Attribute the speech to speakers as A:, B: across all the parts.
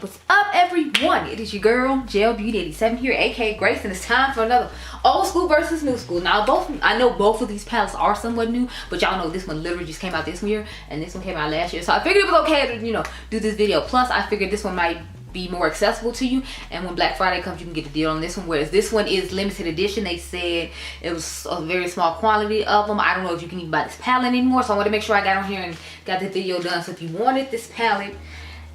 A: What's up, everyone? It is your girl Gel Beauty 87 here, aka Grace, and it's time for another old school versus new school. Now, I know both of these palettes are somewhat new, but y'all know this one literally just came out this year, and this one came out last year. So I figured it was okay to, you know, do this video. Plus, I figured this one might be more accessible to you, and when Black Friday comes, you can get a deal on this one. Whereas this one is limited edition. They said it was a very small quantity of them. I don't know if you can even buy this palette anymore, so I want to make sure I got on here and got the video done. So if you wanted this palette,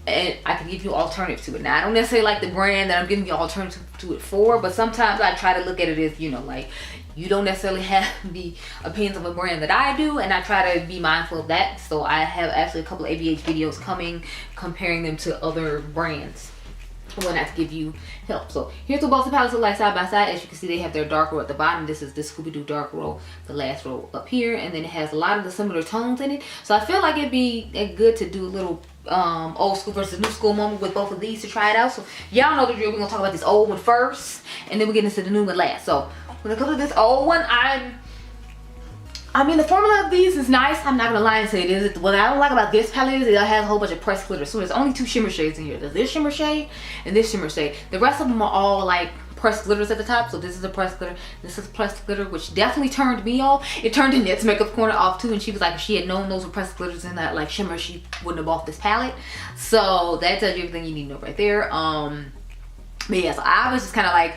A: and I can give you an alternative to it. Now, I don't necessarily like the brand that I'm giving you an alternative to it for, but sometimes I try to look at it as, you know, like, you don't necessarily have the opinions of a brand that I do, and I try to be mindful of that. So I have actually a couple of ABH videos coming, comparing them to other brands. I want to give you help. So here's what both the palettes look like side by side. As you can see, they have their dark row at the bottom. This is the Scooby-Doo dark row, the last row up here, and then it has a lot of the similar tones in it. So I feel like it'd be good to do a little old school versus new school moment with both of these to try it out. So y'all know the drill. We're gonna talk about this old one first, and then we get into the new one last. So when it comes to this old one, I mean, the formula of these is nice. I'm not gonna lie and say it is. What I don't like about this palette is it has a whole bunch of pressed glitter. So there's only two shimmer shades in here. There's this shimmer shade and this shimmer shade. The rest of them are all like pressed glitters at the top. So this is a pressed glitter, this is pressed glitter, which definitely turned me off. It turned Danessa Makeup Corner off too, and she was like, if she had known those were pressed glitters in that like shimmer, she wouldn't have bought this palette. So that tells you everything you need to know right there. But yeah, so I was just kind of like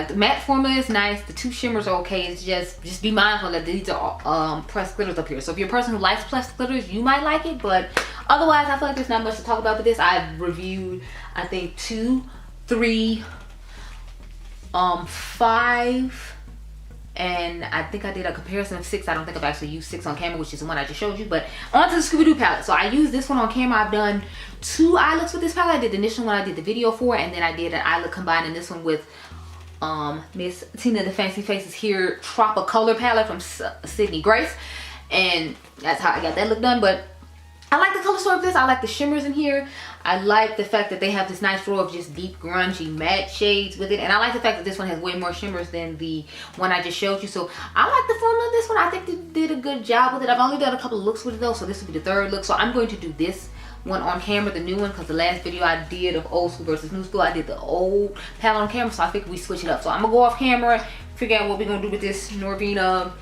A: the matte formula is nice, the two shimmers are okay. It's just be mindful that these are pressed glitters up here. So if you're a person who likes pressed glitters, you might like it, but otherwise I feel like there's not much to talk about with this. I've reviewed, I think, 2, 3, 5, and I think I did a comparison of 6. I don't think I've actually used 6 on camera, which is the one I just showed you. But on to the Scooby-Doo palette. So I used this one on camera. I've done 2 eye looks with this palette. I did the initial one I did the video for, and then I did an eye look combining this one with Miss Tina the Fancy Faces here Tropicolor palette from Sydney Grace, and that's how I got that look done. But I like the color story of this. I like the shimmers in here. I like the fact that they have this nice row of just deep grungy matte shades with it, and I like the fact that this one has way more shimmers than the one I just showed you. So I like the formula of this one. I think they did a good job with it. I've only done a couple of looks with it though, so this will be the 3rd look. So I'm going to do this one on camera, the new one, because the last video I did of old school versus new school, I did the old palette on camera, so I figured we switch it up. So I'm gonna go off camera, figure out what we're gonna do with this Norvina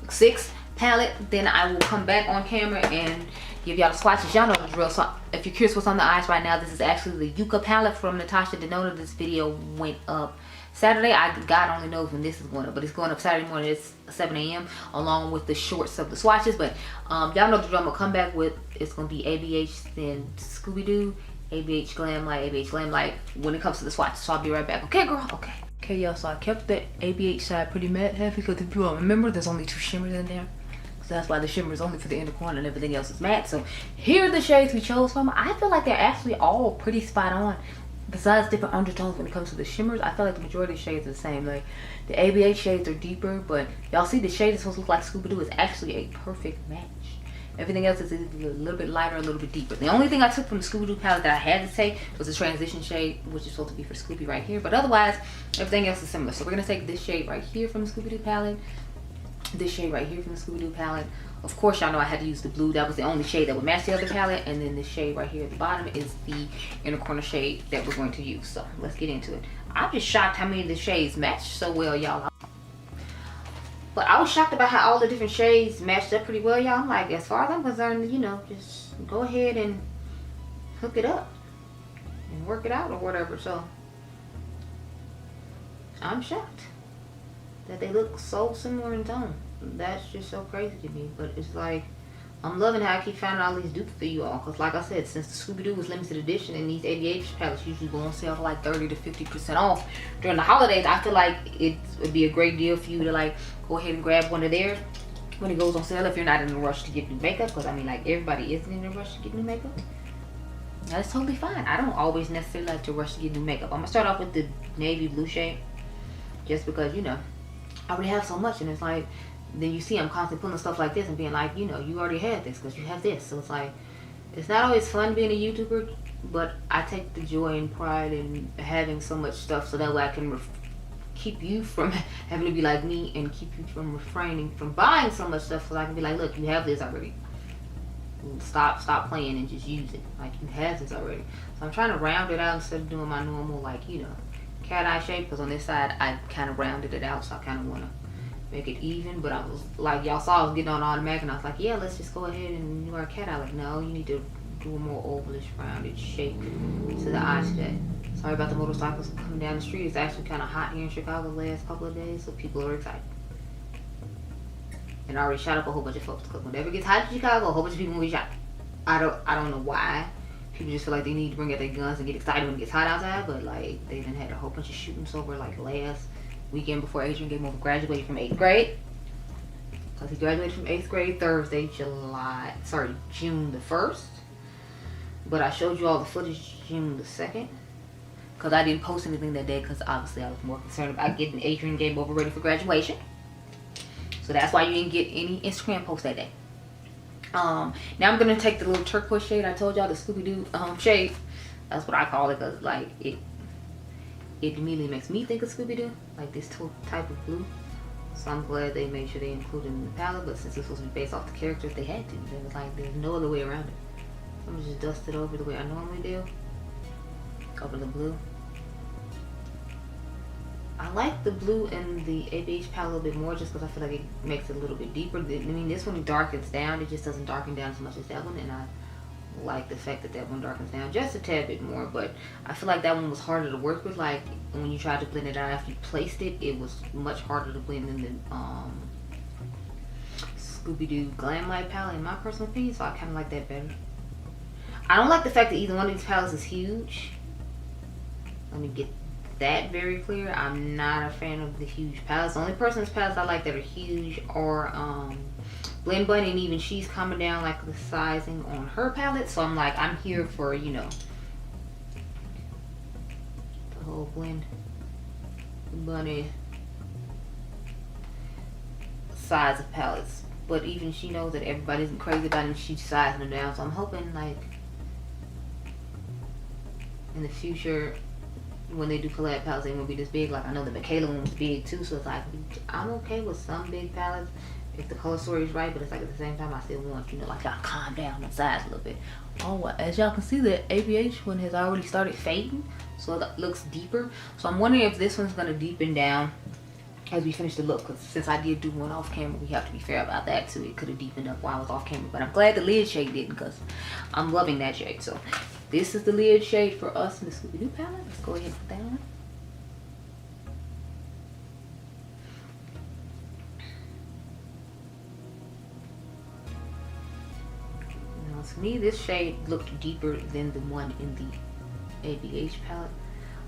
A: 6 palette, then I will come back on camera and give y'all the swatches. Y'all know the drill. So if you're curious what's on the eyes right now, this is actually the Yucca palette from Natasha Denona. This video went up Saturday. God only knows when this is going up, but it's going up Saturday morning. It's 7 a.m. along with the shorts of the swatches. But y'all know the drill. I'm gonna come back with, it's gonna be ABH, then Scooby-Doo, ABH Glamlite, ABH Glamlite when it comes to the swatches. So I'll be right back. Okay, girl. Okay, y'all. So I kept the ABH side pretty matte heavy because if you all remember, there's only 2 shimmers in there. So that's why the shimmer is only for the inner corner and everything else is matte. So here are the shades we chose from. I feel like they're actually all pretty spot on. Besides different undertones when it comes to the shimmers, I feel like the majority of shades are the same. Like the ABH shades are deeper, but y'all see the shade that's supposed to look like Scooby-Doo is actually a perfect match. Everything else is a little bit lighter, a little bit deeper. The only thing I took from the Scooby-Doo palette that I had to take was the transition shade, which is supposed to be for Scooby right here. But otherwise, everything else is similar. So we're gonna take this shade right here from the Scooby-Doo palette, this shade right here from the Scooby-Doo palette. Of course, y'all know I had to use the blue. That was the only shade that would match the other palette. And then this shade right here at the bottom is the inner corner shade that we're going to use. So let's get into it. I'm just shocked how many of the shades match so well, y'all. But I was shocked about how all the different shades matched up pretty well, y'all. I'm like, as far as I'm concerned, you know, just go ahead and hook it up and work it out or whatever. So I'm shocked that they look so similar in tone. That's just so crazy to me. But it's like, I'm loving how I keep finding all these dupes for you all, because like I said, since the Scooby-Doo was limited edition and these ABH palettes usually go on sale for like 30 to 50% off during the holidays, I feel like it would be a great deal for you to like go ahead and grab one of theirs when it goes on sale if you're not in a rush to get new makeup. Because I mean, like, everybody isn't in a rush to get new makeup. That's totally fine. I don't always necessarily like to rush to get new makeup. I'm gonna start off with the navy blue shade just because, you know, I already have so much, and it's like, then you see I'm constantly pulling stuff like this and being like, you know, you already had this because you have this. So it's like, it's not always fun being a YouTuber, but I take the joy and pride in having so much stuff so that way I can keep you from having to be like me and keep you from refraining from buying so much stuff, so I can be like, look, you have this already. Stop playing and just use it. Like, you have this already. So I'm trying to round it out instead of doing my normal, like, you know, cat eye shape, because on this side I kind of rounded it out, so I kind of want to make it even. But I was like, y'all saw I was getting on automatic, and I was like, yeah, let's just go ahead and do our cat eye. Like, no, you need to do a more ovalish rounded shape to the eye today. Sorry about the motorcycles coming down the street. It's actually kind of hot here in Chicago the last couple of days, so people are excited. And I already shot up a whole bunch of folks, because whenever it gets hot in Chicago, a whole bunch of people will be shot. I don't know why. People just feel like they need to bring out their guns and get excited when it gets hot outside, but like, they done had a whole bunch of shootings over like last weekend before Adriangameover graduated from 8th grade. Because he graduated from 8th grade Thursday, June the 1st. But I showed you all the footage June the 2nd. Because I didn't post anything that day, because obviously I was more concerned about getting Adriangameover ready for graduation. So that's why you didn't get any Instagram posts that day. Now I'm going to take the little turquoise shade I told y'all, the Scooby-Doo shade. That's what I call it, because like it immediately makes me think of Scooby-Doo, like this type of blue. So I'm glad they made sure they included it in the palette, but since this was based off the characters, they had to. It was like, there's no other way around it. So I'm going to just dust it over the way I normally do, over the blue. I like the blue in the ABH palette a little bit more, just because I feel like it makes it a little bit deeper. I mean, this one darkens down. It just doesn't darken down as much as that one, and I like the fact that that one darkens down just a tad bit more. But I feel like that one was harder to work with. Like, when you tried to blend it out after you placed it, it was much harder to blend in the Scooby-Doo Glamlite palette, in my personal opinion, so I kind of like that better. I don't like the fact that either one of these palettes is huge. Let me get that very clear. I'm not a fan of the huge palettes. The only person's palettes I like that are huge are Blend Bunny, and even she's coming down like the sizing on her palette. So I'm like, I'm here for, you know, the whole Blend Bunny size of palettes. But even she knows that everybody isn't crazy about it, and she's sizing them down. So I'm hoping, like, in the future, when they do collab palettes, they won't be this big. Like, I know the Michaela one was big too, so it's like, I'm okay with some big palettes if the color story is right, but it's like at the same time I still want, you know, like, y'all calm down and size a little bit. Oh, as y'all can see, the ABH one has already started fading, so it looks deeper. So I'm wondering if this one's gonna deepen down as we finish the look, because since I did do one off camera, we have to be fair about that too. It could have deepened up while I was off camera, but I'm glad the lid shade didn't, because I'm loving that shade. So this is the lid shade for us in the Scooby-Doo palette. Let's go ahead and put that on. Now, to me, this shade looked deeper than the one in the ABH palette.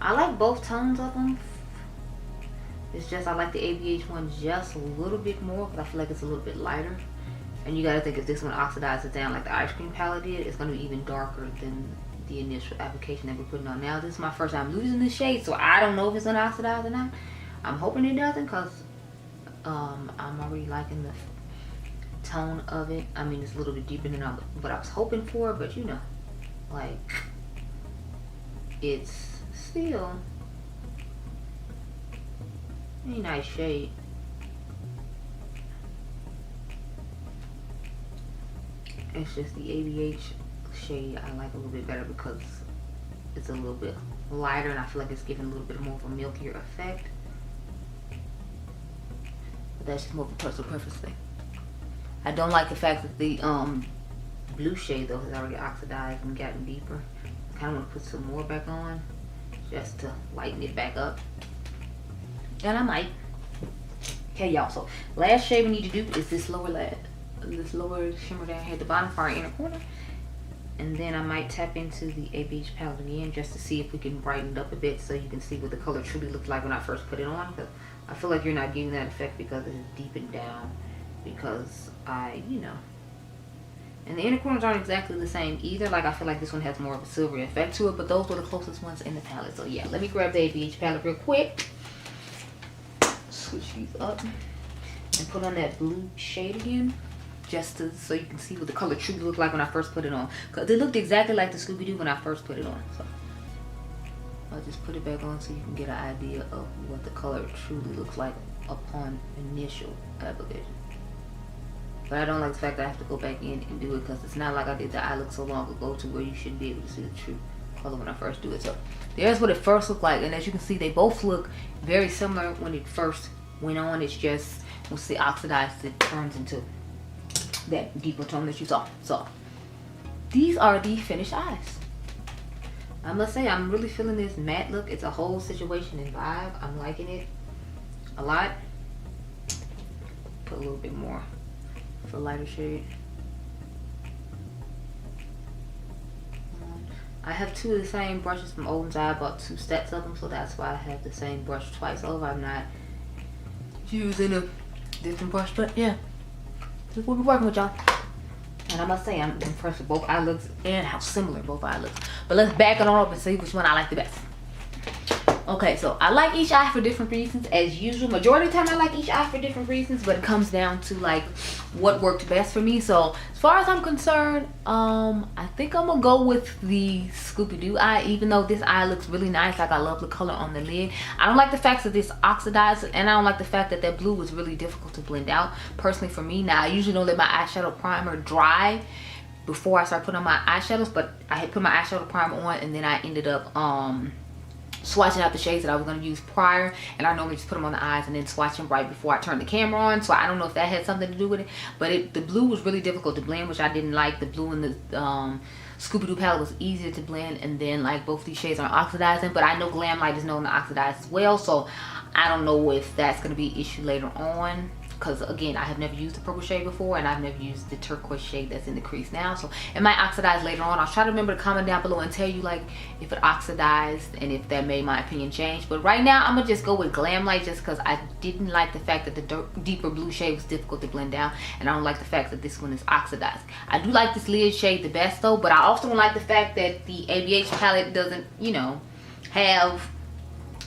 A: I like both tones of them. It's just I like the ABH one just a little bit more, because I feel like it's a little bit lighter. And you gotta think, if this one oxidizes down like the ice cream palette did, it's gonna be even darker than the initial application that we're putting on. Now, this is my first time using this shade, so I don't know if it's gonna oxidize or not. I'm hoping it doesn't, because I'm already liking the tone of it. I mean, it's a little bit deeper than what I was hoping for, but you know, like, it's still a nice shade. It's just the ABH shade I like a little bit better, because it's a little bit lighter, and I feel like it's giving a little bit more of a milkier effect. But that's just more of a personal preference thing. I don't like the fact that the blue shade though has already oxidized and gotten deeper. I kind of want to put some more back on just to lighten it back up, and I might. Okay, y'all, so last shade we need to do is this lower shimmer down here at the bottom for our inner corner. And then I might tap into the ABH palette again, just to see if we can brighten it up a bit, so you can see what the color truly looked like when I first put it on. Because I feel like you're not getting that effect because it's deepened down, because you know. And the inner corners aren't exactly the same either. Like, I feel like this one has more of a silvery effect to it, but those were the closest ones in the palette. So yeah, let me grab the ABH palette real quick. Switch these up and put on that blue shade again, just so you can see what the color truly looked like when I first put it on. Because it looked exactly like the Scooby-Doo when I first put it on. So I'll just put it back on so you can get an idea of what the color truly looks like upon initial application. But I don't like the fact that I have to go back in and do it because it's not like I did the eye look so long ago to where you should be able to see the true color when I first do it. So there's what it first looked like, and as you can see, they both look very similar when it first went on. It's just once the oxidized, it turns into that deeper tone that you saw. So these are the finished eyes. I must say, I'm really feeling this matte look. It's a whole situation and vibe. I'm liking it a lot. Put a little bit more for lighter shade. I have two of the same brushes from Oldham's. I bought 2 sets of them, so that's why I have the same brush twice over. I'm not using a different brush, but yeah, this is what we're working with, y'all. And I must say, I'm impressed with both eye looks and how similar both eye looks. But let's back it on up and see which one I like the best. Okay, so I like each eye for different reasons. As usual, majority of the time I like each eye for different reasons, but it comes down to like what worked best for me. So as far as I'm concerned, I think I'm gonna go with the Scooby-Doo eye, even though this eye looks really nice. Like, I love the color on the lid. I don't like the fact that this oxidized, and I don't like the fact that that blue was really difficult to blend out, personally for me. Now, I usually don't let my eyeshadow primer dry before I start putting on my eyeshadows, but I had put my eyeshadow primer on, and then I ended up swatching out the shades that I was going to use prior, and I normally just put them on the eyes and then swatch them right before I turn the camera on. So I don't know if that had something to do with it, but the blue was really difficult to blend, which I didn't like. The blue in the Scooby-Doo palette was easier to blend, and then like both these shades are oxidizing, but I know Glamlite is known to oxidize as well, so I don't know if that's going to be an issue later on, because again, I have never used the purple shade before, and I've never used the turquoise shade that's in the crease now, so it might oxidize later on. I'll try to remember to comment down below and tell you like if it oxidized and if that made my opinion change. But right now I'm gonna just go with Glamlite, just because I didn't like the fact that the deeper blue shade was difficult to blend out, and I don't like the fact that this one is oxidized. I do like this lid shade the best though, but I also don't like the fact that the ABH palette doesn't, you know, have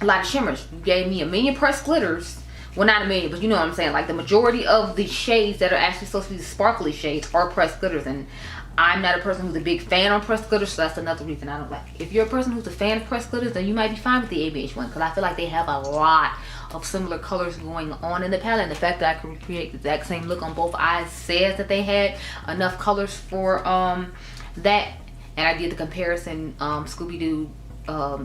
A: a lot of shimmers. You gave me a million pressed glitters. Well, not a million, but you know what I'm saying. Like, the majority of the shades that are actually supposed to be the sparkly shades are pressed glitters, and I'm not a person who's a big fan on pressed glitters, so that's another reason I don't like it. If you're a person who's a fan of pressed glitters, then you might be fine with the ABH one, because I feel like they have a lot of similar colors going on in the palette, and the fact that I could recreate the exact same look on both eyes says that they had enough colors for that. And I did the comparison Scooby-Doo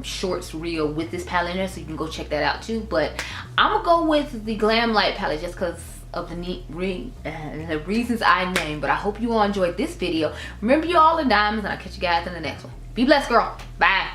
A: shorts reel with this palette in there, so you can go check that out too. But I'm gonna go with the Glamlite palette just because of the reasons I named. But I hope you all enjoyed this video. Remember, you all are diamonds, and I'll catch you guys in the next one. Be blessed, girl. Bye.